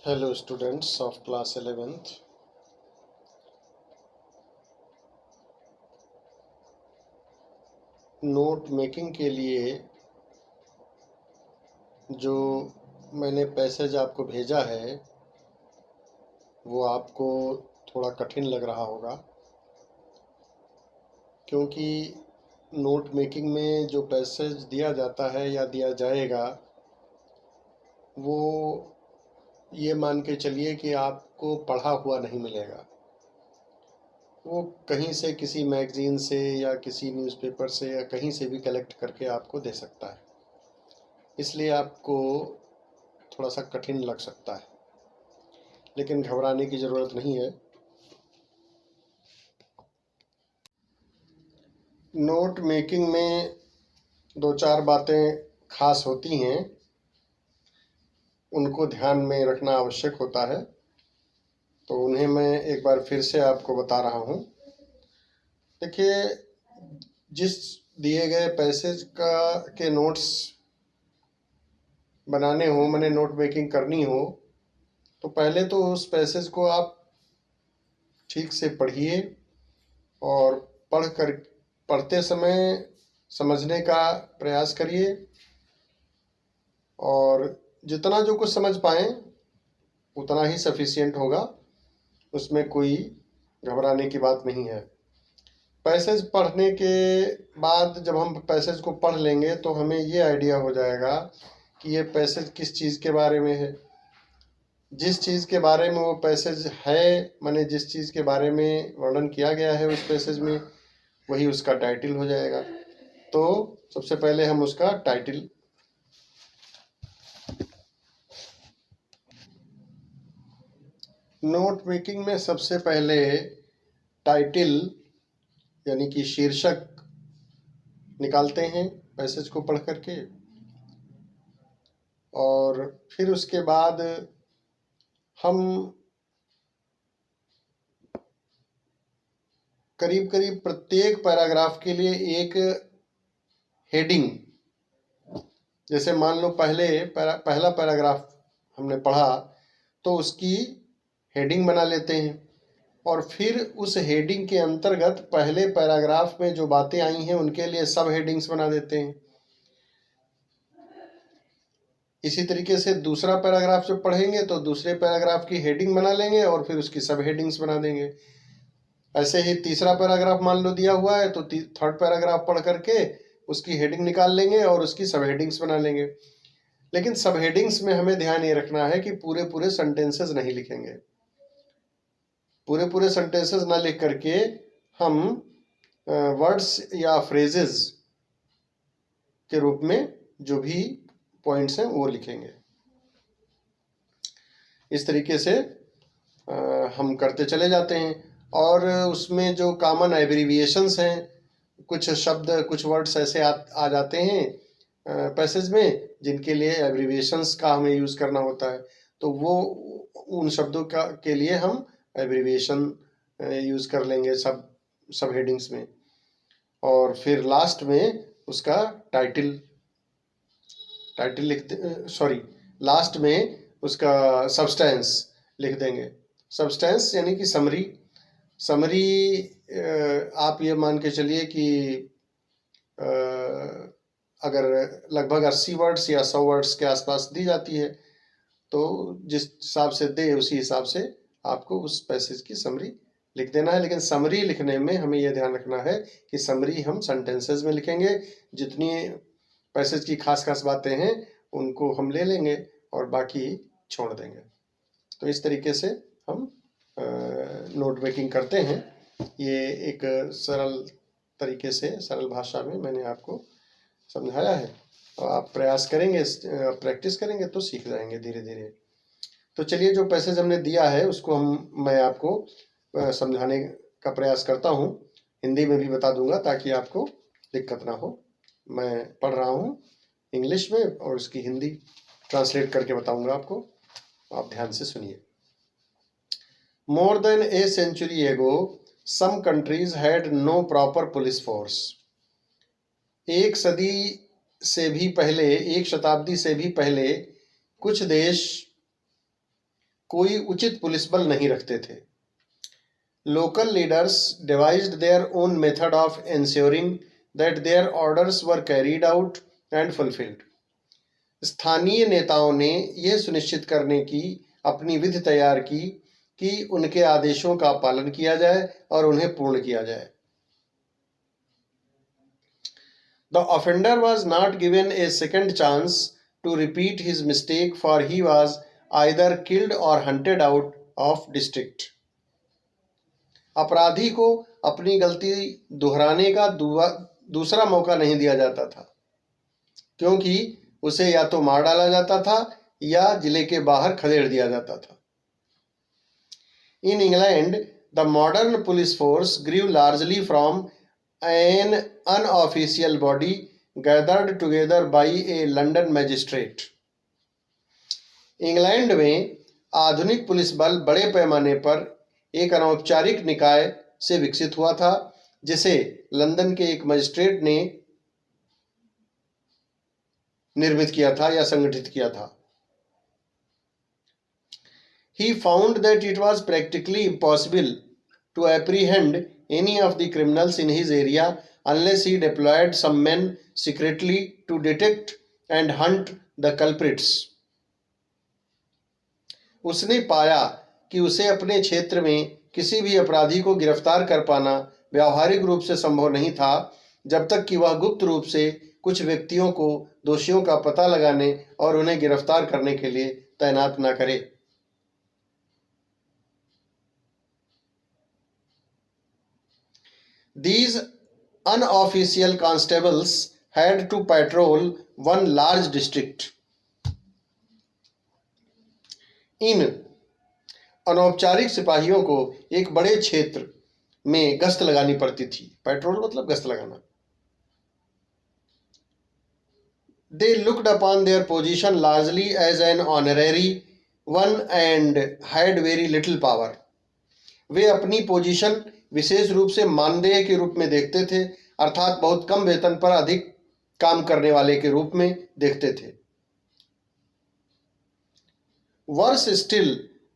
Hello students of class 11th. Note making के लिए जो मैंने पैसेज आपको भेजा है वो आपको थोड़ा कठिन लग रहा होगा, क्योंकि नोट मेकिंग में जो पैसेज दिया जाता है या दिया जाएगा वो ये मान के चलिए कि आपको पढ़ा हुआ नहीं मिलेगा। वो कहीं से, किसी मैगज़ीन से या किसी न्यूज़पेपर से या कहीं से भी कलेक्ट करके आपको दे सकता है, इसलिए आपको थोड़ा सा कठिन लग सकता है, लेकिन घबराने की ज़रूरत नहीं है। नोट मेकिंग में दो चार बातें खास होती हैं, उनको ध्यान में रखना आवश्यक होता है, तो उन्हें मैं एक बार फिर से आपको बता रहा हूँ। देखिए, जिस दिए गए पैसेज के नोट्स बनाने हो, मैंने नोट मेकिंग करनी हो, तो पहले तो उस पैसेज को आप ठीक से पढ़िए और पढ़ते समय समझने का प्रयास करिए, और जितना जो कुछ समझ पाएँ उतना ही सफिशिएंट होगा, उसमें कोई घबराने की बात नहीं है। पैसेज पढ़ने के बाद जब हम पैसेज को पढ़ लेंगे तो हमें ये आइडिया हो जाएगा कि ये पैसेज किस चीज़ के बारे में है। जिस चीज़ के बारे में वो पैसेज है, माने जिस चीज़ के बारे में वर्णन किया गया है उस पैसेज में, वही उसका टाइटल हो जाएगा। तो सबसे पहले हम उसका टाइटल नोट मेकिंग में सबसे पहले टाइटल यानी कि शीर्षक निकालते हैं पैसेज को पढ़ करके, और फिर उसके बाद हम करीब करीब प्रत्येक पैराग्राफ के लिए एक हेडिंग, जैसे मान लो पहला पैराग्राफ हमने पढ़ा तो उसकी हेडिंग बना लेते हैं, और फिर उस हेडिंग के अंतर्गत पहले पैराग्राफ में जो बातें आई हैं उनके लिए सब हेडिंग्स बना देते हैं। इसी तरीके से दूसरा पैराग्राफ जब पढ़ेंगे तो दूसरे पैराग्राफ की हेडिंग बना लेंगे और फिर उसकी सब हेडिंग्स बना देंगे। ऐसे ही तीसरा पैराग्राफ मान लो दिया हुआ है तो थर्ड पैराग्राफ पढ़ करके उसकी हेडिंग निकाल लेंगे और उसकी सब हेडिंग्स बना लेंगे। लेकिन सब हेडिंग्स में हमें ध्यान ये रखना है कि पूरे पूरे सेंटेंसेस नहीं लिखेंगे। पूरे पूरे सेंटेंसेस ना लिख करके हम वर्ड्स या फ्रेजेस के रूप में जो भी पॉइंट्स हैं वो लिखेंगे। इस तरीके से हम करते चले जाते हैं, और उसमें जो कॉमन एब्रीविएशंस हैं, कुछ शब्द, कुछ वर्ड्स ऐसे आ जाते हैं पैसेज में जिनके लिए एब्रीविएशंस का हमें यूज़ करना होता है, तो वो उन शब्दों के लिए हम एब्रीविएशन यूज़ कर लेंगे सब हेडिंग्स में। और फिर लास्ट में उसका टाइटल लास्ट में उसका सब्सटेंस लिख देंगे। सब्सटेंस यानी कि समरी आप ये मान के चलिए कि अगर लगभग 80 वर्ड्स या 100 वर्ड्स के आसपास दी जाती है, तो जिस हिसाब से दे उसी हिसाब से आपको उस पैसेज की समरी लिख देना है। लेकिन समरी लिखने में हमें यह ध्यान रखना है कि समरी हम सेंटेंसेस में लिखेंगे। जितनी पैसेज की खास खास बातें हैं उनको हम ले लेंगे और बाकी छोड़ देंगे। तो इस तरीके से हम नोट मेकिंग करते हैं। ये एक सरल तरीके से, सरल भाषा में मैंने आपको समझाया है, और आप प्रयास करेंगे, प्रैक्टिस करेंगे तो सीख जाएंगे धीरे धीरे। तो चलिए, जो पैसेज हमने दिया है उसको मैं आपको समझाने का प्रयास करता हूँ। हिंदी में भी बता दूंगा ताकि आपको दिक्कत ना हो। मैं पढ़ रहा हूँ इंग्लिश में और उसकी हिंदी ट्रांसलेट करके बताऊंगा आपको, आप ध्यान से सुनिए। More than a century ago, some countries had no proper police force. एक शताब्दी से भी पहले कुछ देश कोई उचित पुलिस बल नहीं रखते थे। Local leaders devised their own method of ensuring that their orders were carried out and fulfilled. स्थानीय नेताओं ने यह सुनिश्चित करने की अपनी विधि तैयार की कि उनके आदेशों का पालन किया जाए और उन्हें पूर्ण किया जाए। The offender was not given a second chance to repeat his mistake, for he was either killed or hunted out of district. अपराधी को अपनी गलती दोहराने का दूसरा मौका नहीं दिया जाता था, क्योंकि उसे या तो मार डाला जाता था या जिले के बाहर खदेड़ दिया जाता था। In England, the modern police force grew largely from an unofficial body gathered together by a London magistrate. England में आधुनिक पुलिस बल बड़े पैमाने पर एक अनौपचारिक निकाय से विकसित हुआ था, जिसे लंदन के एक मजिस्ट्रेट ने निर्मित किया था या संगठित किया था। He found that it was practically impossible to apprehend any of the criminals in his area unless he deployed some men secretly to detect and hunt the culprits. उसने पाया कि उसे अपने क्षेत्र में किसी भी अपराधी को गिरफ्तार कर पाना व्यावहारिक रूप से संभव नहीं था, जब तक कि वह गुप्त रूप से कुछ व्यक्तियों को दोषियों का पता लगाने और उन्हें गिरफ्तार करने के लिए तैनात न करे। These unofficial constables had to patrol one large district. इन अनौपचारिक सिपाहियों को एक बड़े क्षेत्र में गश्त लगानी पड़ती थी। पेट्रोल मतलब गश्त लगाना। They looked upon their position largely as an honorary one and had very little power. वे अपनी पोजीशन विशेष रूप से मानदेय के रूप में देखते थे, अर्थात बहुत कम वेतन पर अधिक काम करने वाले के रूप में देखते थे। Worse still,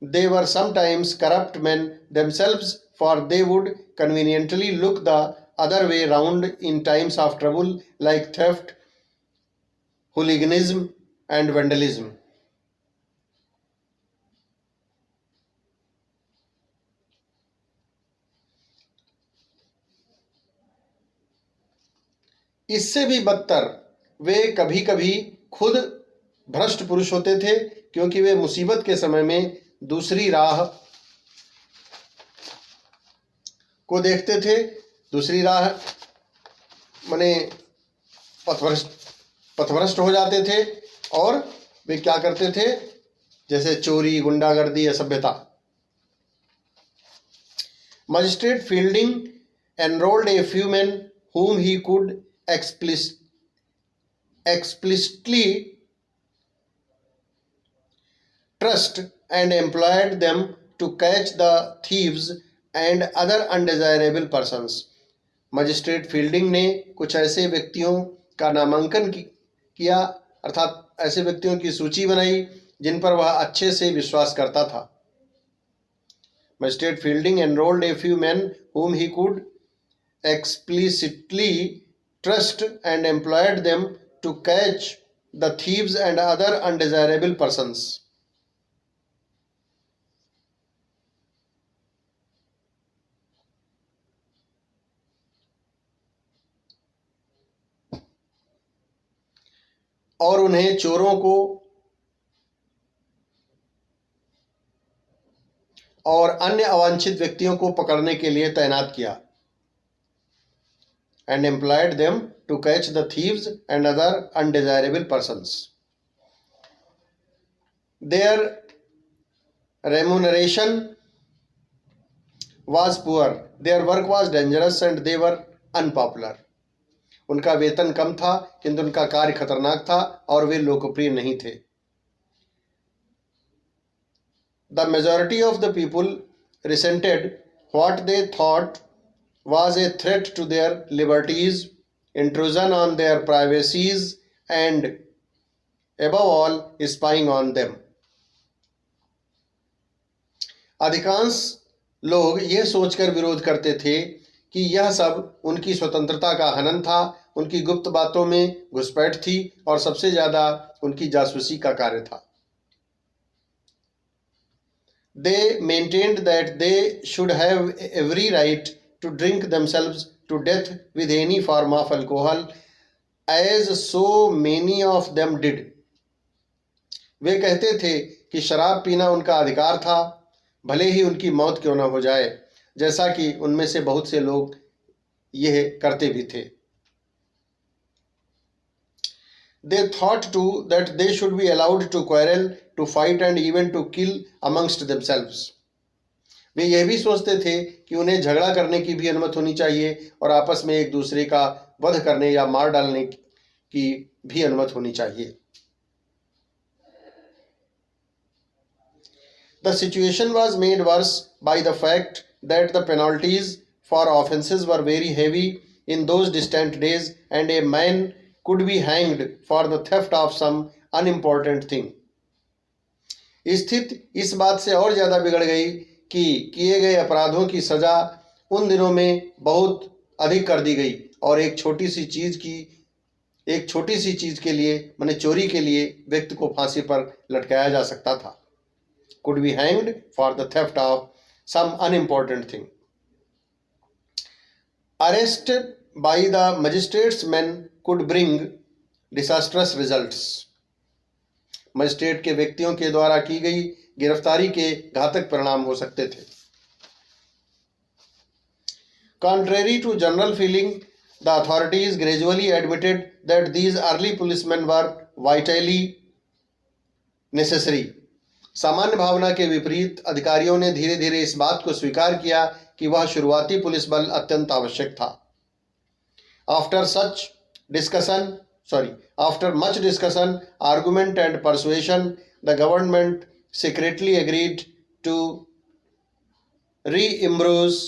they were sometimes corrupt men themselves, for they would conveniently look the other way round in times of trouble, like theft, hooliganism and vandalism. इससे भी बदतर वे कभी कभी खुद भ्रष्ट पुरुष होते थे, क्योंकि वे मुसीबत के समय में दूसरी राह को देखते थे। दूसरी राह माने पथभ्रष्ट हो जाते थे और वे क्या करते थे, जैसे चोरी, गुंडागर्दी, असभ्यता। Magistrate Fielding enrolled a few men whom he could explicitly trust and employed them to catch the thieves and other undesirable persons. Magistrate fielding ने कुछ ऐसे व्यक्तियों का नामांकन किया, अर्थात ऐसे व्यक्तियों की सूची बनाई जिन पर वह अच्छे से विश्वास करता था। Magistrate Fielding enrolled a few men whom he could explicitly trust and employed them to catch the thieves and other undesirable persons. और उन्हें चोरों को और अन्य अवांछित व्यक्तियों को पकड़ने के लिए तैनात किया। And employed them to catch the thieves and other undesirable persons. Their remuneration was poor, their work was dangerous and they were unpopular. उनका वेतन कम था, किंतु उनका कार्य खतरनाक था और वे लोकप्रिय नहीं थे। The majority of the people resented what they thought was a threat to their liberties, intrusion on their privacies, and above all, spying on them. अधिकांश लोग यह सोचकर विरोध करते थे कि यह सब उनकी स्वतंत्रता का हनन था, उनकी गुप्त बातों में घुसपैठ थी और सबसे ज्यादा उनकी जासूसी का कार्य था। They maintained that they should have every right to drink themselves to death with any form of alcohol, as so many of them did. वे कहते थे कि शराब पीना उनका अधिकार था, भले ही उनकी मौत क्यों न हो जाए, जैसा कि उनमें से बहुत से लोग यह करते भी थे। They thought too that they should be allowed to quarrel, to fight and even to kill amongst themselves. वे यह भी सोचते थे कि उन्हें झगड़ा करने की भी अनुमति होनी चाहिए और आपस में एक दूसरे का वध करने या मार डालने की भी अनुमति होनी चाहिए। The situation was made worse by the fact that the penalties for offences were very heavy in those distant days, and a man could be hanged for the theft of some unimportant thing. स्थिति इस बात से और ज्यादा बिगड़ गई कि किए गए अपराधों की सजा उन दिनों में बहुत अधिक कर दी गई और एक छोटी सी चीज के लिए, माने चोरी के लिए, व्यक्ति को फांसी पर लटकाया जा सकता था। Could be hanged for the theft of some unimportant thing. Arrest by the magistrates men could bring disastrous results. Magistrate के व्यक्तियों के द्वारा की गई गिरफ्तारी के घातक परिणाम हो सकते थे। Contrary to general feeling, the authorities gradually admitted that these early policemen were vitally necessary. सामान्य भावना के विपरीत अधिकारियों ने धीरे धीरे इस बात को स्वीकार किया कि वह शुरुआती पुलिस बल अत्यंत आवश्यक था। After much discussion, argument and persuasion, the government secretly agreed to reimburse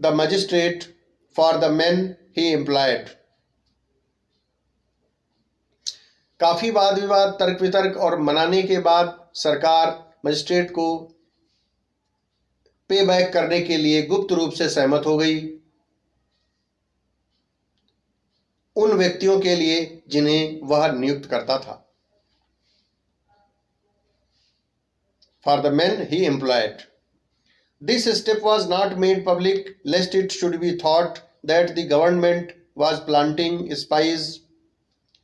the magistrate for the men he employed. काफी वाद विवाद, तर्क वितर्क और मनाने के बाद सरकार मजिस्ट्रेट को पे बैक करने के लिए गुप्त रूप से सहमत हो गई उन व्यक्तियों के लिए जिन्हें वह नियुक्त करता था। For the men he employed. This step was not made public lest it should be thought that the government was planting spies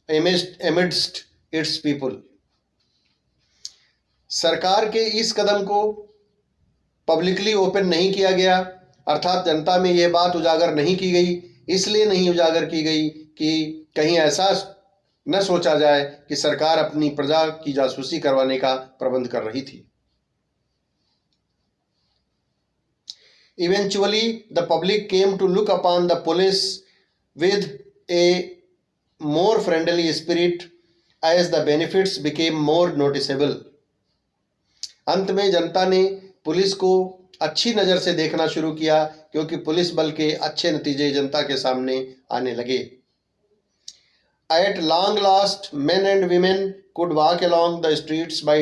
amidst its people. सरकार के इस कदम को पब्लिकली ओपन नहीं किया गया, अर्थात जनता में यह बात उजागर नहीं की गई, इसलिए नहीं उजागर की गई कि कहीं ऐसा न सोचा जाए कि सरकार अपनी प्रजा की जासूसी करवाने का प्रबंध कर रही थी। Eventually, the public came to look upon the police with a more friendly spirit as the benefits became more noticeable. अंत में जनता ने पुलिस को अच्छी नज़र से देखना शुरू किया क्योंकि पुलिस बल के अच्छे नतीजे जनता के सामने आने लगे। At long last, men and women could walk along the streets by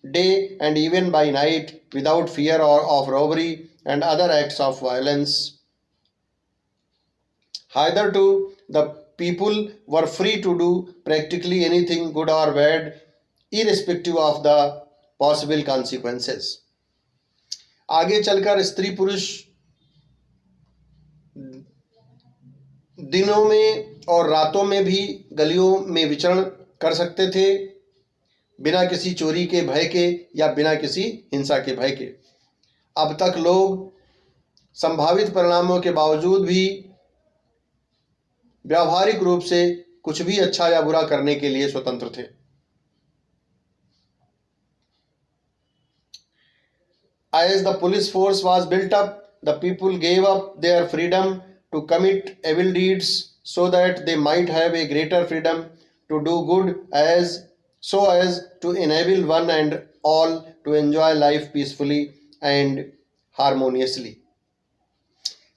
day and even by night without fear of robbery and other acts of violence. Hitherto, the people were free to do practically anything, good or bad, irrespective of the possible consequences. आगे चलकर स्त्री पुरुष दिनों में और रातों में भी गलियों में विचरण कर सकते थे बिना किसी चोरी के भय के या बिना किसी हिंसा के भय के। अब तक लोग संभावित परिणामों के बावजूद भी व्यावहारिक रूप से कुछ भी अच्छा या बुरा करने के लिए स्वतंत्र थे। As the police force was built up, the people gave up their freedom to commit evil deeds so that they might have a greater freedom to do good, so as to enable one and all to enjoy life peacefully and harmoniously.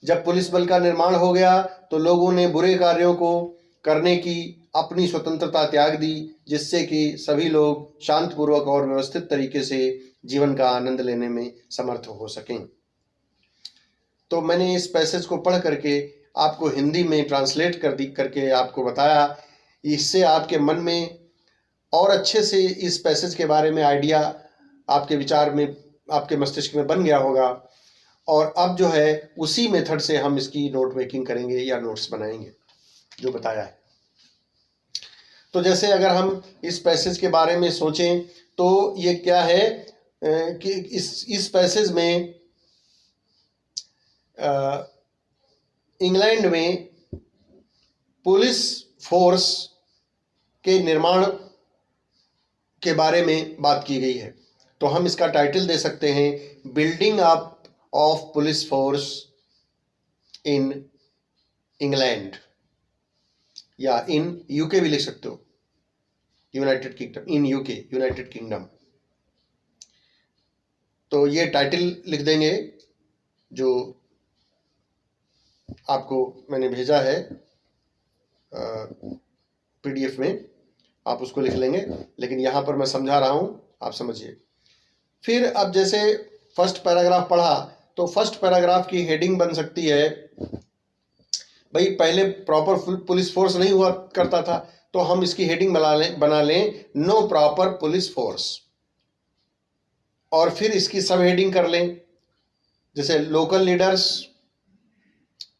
जब police बल का निर्माण हो गया तो लोगों ने बुरे कार्यों को करने की अपनी स्वतंत्रता त्याग दी, जिससे कि सभी लोग शांतिपूर्वक और व्यवस्थित तरीके से जीवन का आनंद लेने में समर्थ हो सकें। तो मैंने इस पैसेज को पढ़ करके आपको हिंदी में ट्रांसलेट करके आपको बताया। इससे आपके मन में और अच्छे से इस पैसेज के बारे में आइडिया आपके विचार में, आपके मस्तिष्क में बन गया होगा। और अब जो है उसी मेथड से हम इसकी नोट मेकिंग करेंगे या नोट्स बनाएंगे जो बताया है। तो जैसे अगर हम इस पैसेज के बारे में सोचें तो ये क्या है कि इस पैसेज में इंग्लैंड में पुलिस फोर्स के निर्माण के बारे में बात की गई है। तो हम इसका टाइटल दे सकते हैं, building up of police force in England, या इन यूके भी लिख सकते हो, United kingdom, in UK, United kingdom. तो ये टाइटल लिख देंगे जो आपको मैंने भेजा है पीडीएफ में, आप उसको लिख लेंगे, लेकिन यहाँ पर मैं समझा रहा हूँ, आप समझिए। फिर अब जैसे फर्स्ट पैराग्राफ पढ़ा तो फर्स्ट पैराग्राफ की हेडिंग बन सकती है, भाई पहले प्रॉपर पुलिस फोर्स नहीं हुआ करता था, तो हम इसकी हेडिंग बना लें नो प्रॉपर पुलिस फोर्स, और फिर इसकी सब हेडिंग कर लें जैसे लोकल लीडर्स।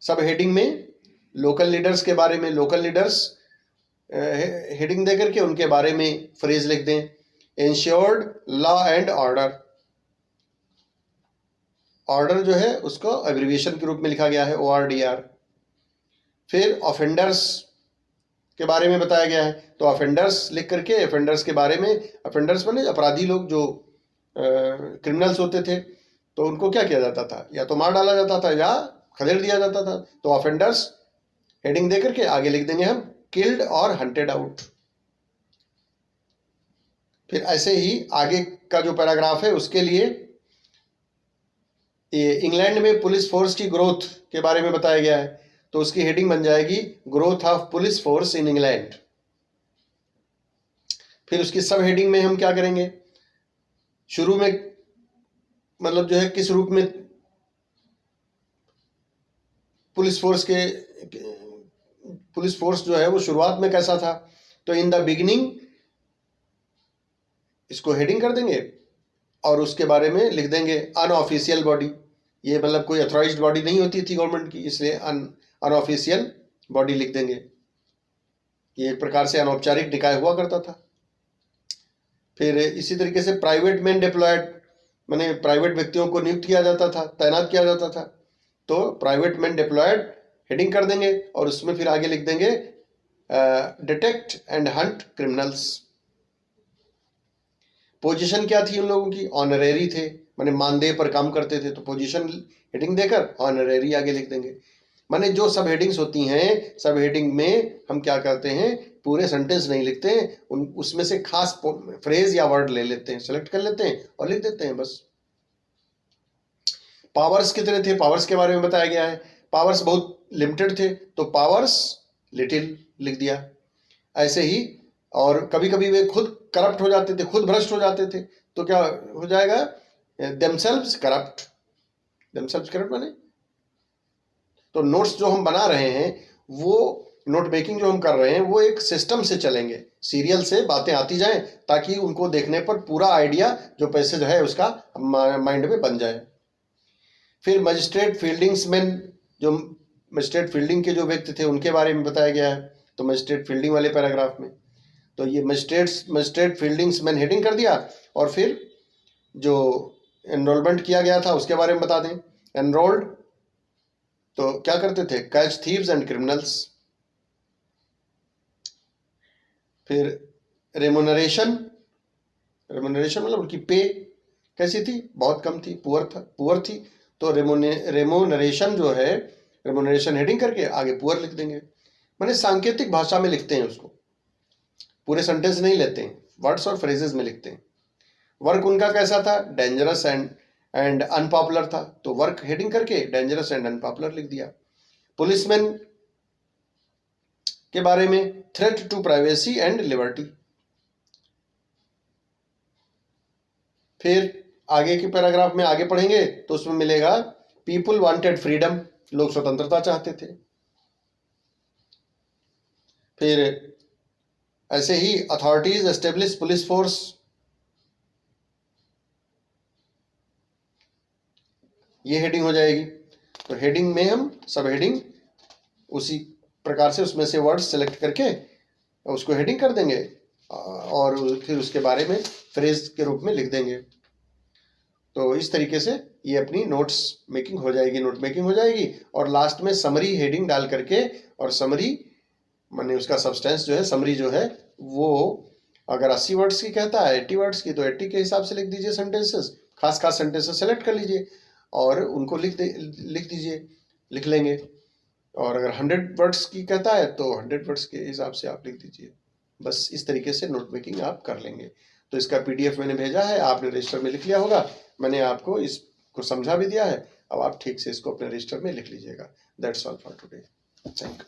सब हेडिंग में लोकल लीडर्स के बारे में, लोकल लीडर्स हेडिंग दे करके उनके बारे में फ्रेज लिख दें, insured law and order. Order जो है उसको एब्रिविएशन के रूप में लिखा गया है, ORDR। फिर ऑफेंडर्स के बारे में बताया गया है, तो ऑफेंडर्स लिख करके ऑफेंडर्स के बारे में, ऑफेंडर्स माने अपराधी लोग जो क्रिमिनल्स होते थे, तो उनको क्या किया जाता था, या तो मार डाला जाता था या खदेड़ दिया जाता था। तो ऑफेंडर्स हेडिंग दे करके आगे लिख देंगे हम किल्ड और हंटेड आउट। फिर ऐसे ही आगे का जो पैराग्राफ है उसके लिए ये इंग्लैंड में पुलिस फोर्स की ग्रोथ के बारे में बताया गया है, तो उसकी हेडिंग बन जाएगी growth of police force in England. फिर उसकी सब हेडिंग में हम क्या करेंगे, शुरू में मतलब जो है किस रूप में पुलिस फोर्स जो है वो शुरुआत में कैसा था, तो इन द बिगिनिंग इसको हेडिंग कर देंगे और उसके बारे में लिख देंगे अनऑफिशियल बॉडी। ये मतलब कोई अथॉराइज्ड बॉडी नहीं होती थी गवर्नमेंट की, इसलिए अनऑफिशियल बॉडी लिख देंगे। ये एक प्रकार से अनौपचारिक निकाय हुआ करता था। फिर इसी तरीके से प्राइवेट मैन डिप्लॉयड, माने प्राइवेट व्यक्तियों को नियुक्त किया जाता था, तैनात किया जाता था, तो प्राइवेट मैन डिप्लॉयड हेडिंग कर देंगे और उसमें फिर आगे लिख देंगे detect and Hunt criminals. Position क्या थी उन लोगों की, ऑनरेरी थे, माने मानदेय पर काम करते थे, तो पोजीशन हेडिंग देकर ऑनरेरी आगे लिख देंगे। माने जो सब हेडिंग्स होती हैं, सब हेडिंग में हम क्या करते हैं, पूरे सेंटेंस नहीं लिखते हैं, उसमें से खास फ्रेज या वर्ड ले लेते हैं, सेलेक्ट कर लेते हैं और लिख देते हैं बस। पावर्स कितने थे, पावर्स के बारे में बताया गया है, पावर्स बहुत लिमिटेड थे, तो पावर्स लिटिल लिख दिया। ऐसे ही और कभी कभी वे खुद करप्ट हो जाते थे, खुद भ्रष्ट हो जाते थे, तो क्या हो जाएगा, देमसेल्व्स करप्ट माने। तो नोट्स जो हम बना रहे हैं, वो नोट मेकिंग जो हम कर रहे हैं, वो एक सिस्टम से चलेंगे, सीरियल से बातें आती जाएं, ताकि उनको देखने पर पूरा आइडिया जो पैसेज है उसका माइंड में बन जाए। फिर मजिस्ट्रेट फील्डिंग्समैन, जो मजिस्ट्रेट फील्डिंग के जो व्यक्ति थे उनके बारे में बताया गया है, तो मजिस्ट्रेट फील्डिंग वाले पैराग्राफ में तो ये मजिस्ट्रेट फील्डिंग्समैन हेडिंग कर दिया, और फिर जो एनरोलमेंट किया गया था उसके बारे में बता दें। एनरोल्ड तो क्या करते थे, कैच थीव्स एंड क्रिमिनल्स। फिर रेमुनरेशन मतलब उनकी पे कैसी थी, बहुत कम थी, पुअर थी, तो रेमुनरेशन जो है, रेमुनरेशन हेडिंग करके आगे पुअर लिख देंगे। माने सांकेतिक भाषा में लिखते हैं उसको, पूरे सेंटेंस नहीं लेते हैं, वर्ड्स और फ्रेजेस में लिखते हैं। वर्क उनका कैसा था, डेंजरस एंड अनपॉपुलर था, तो वर्क हेडिंग करके डेंजरस एंड अनपॉपुलर लिख दिया। पुलिसमैन के बारे में, threat to privacy and liberty. फिर आगे के पैराग्राफ में आगे पढ़ेंगे तो उसमें मिलेगा पीपुल वांटेड फ्रीडम, लोग स्वतंत्रता चाहते थे। फिर ऐसे ही अथॉरिटीज एस्टेब्लिश पुलिस फोर्स, ये हेडिंग हो जाएगी। तो हेडिंग में हम सब हेडिंग उसी प्रकार से उसमें से वर्ड सेलेक्ट करके उसको हेडिंग कर देंगे और फिर उसके बारे में फ्रेज के रूप में लिख देंगे। तो इस तरीके से ये अपनी नोट्स मेकिंग हो जाएगी, नोट मेकिंग हो जाएगी। और लास्ट में समरी हेडिंग डाल करके, और समरी माने उसका सब्सटेंस जो है, समरी जो है वो अगर 80 वर्ड्स की कहता है 80 वर्ड्स की, तो 80 के हिसाब से लिख दीजिए सेंटेंसेस, खास खास सेंटेंसेस सेलेक्ट कर लीजिए और उनको लिख दीजिए, लिख लेंगे। और अगर 100 वर्ड्स की कहता है तो 100 वर्ड्स के हिसाब से आप लिख दीजिए। बस इस तरीके से नोट मेकिंग आप कर लेंगे। तो इसका PDF मैंने भेजा है, आपने रजिस्टर में लिख लिया होगा। मैंने आपको इसको समझा भी दिया है, अब आप ठीक से इसको अपने रजिस्टर में लिख लीजिएगा। That's all for today, thank you.